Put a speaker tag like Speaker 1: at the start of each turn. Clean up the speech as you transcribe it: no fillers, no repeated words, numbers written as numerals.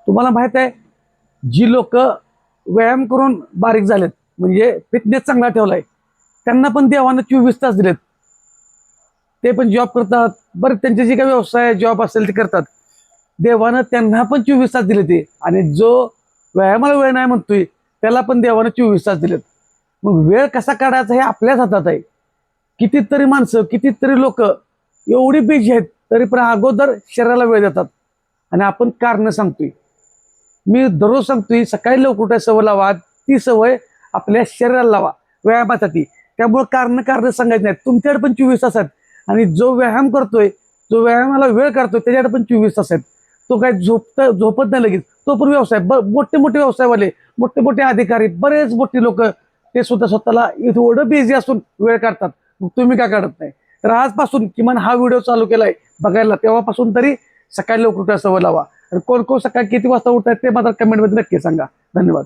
Speaker 1: तुम्हाला माहित आहे, जी लोक व्यायाम करून बारीक झालेत, म्हणजे फिटनेस चांगला ठेवलाय, त्यांना पण देवानं 24 तास दिलेत. ते पण जॉब करतात, बरं त्यांचे जे काही व्यवसाय जॉब असेल ते करतात. देवानं त्यांना पण 24 तास दिले ते. आणि जो व्यायामाला वेळ नाही म्हणतोय त्याला पण देवानं 24 तास दिलेत. मग वेळ कसा काढायचा हे आपल्याच हातात आहे. कितीतरी माणसं, कितीतरी लोक एवढी बिझी आहेत, तरी पण अगोदर शरीराला वेळ देतात. आणि आपण कारण सांगतोय. मी दररोज सांगतोय, सकाळी लवकर उठायची सवय लावा. ती सवय आपल्या शरीराला लावा व्यायामासाठी. त्यामुळे कारण सांगायचं नाही. तुमच्याकडे पण 24 तास आहेत. आणि जो व्यायाम करतोय, जो व्यायामाला वेळ काढतोय, त्याच्याकडे पण 24 तास आहेत. तो काय झोपत नाही लगेच. तो पण व्यवसाय, मोठे मोठे व्यवसायवाले, मोठे मोठे अधिकारी, बरेच मोठे लोक, ते सुद्धा स्वतःला एवढं बिझी असून वेळ काढतात. मग तुम्ही का काढत नाही? तर आजपासून किमान हा व्हिडिओ चालू केलाय बघायला, तेव्हापासून तरी सकाळी लवकर उठायची सवय लावा. आणि कोण कोण सकाळी किती वाजता उठतात ते मात्र कमेंटमध्ये नक्की सांगा. धन्यवाद.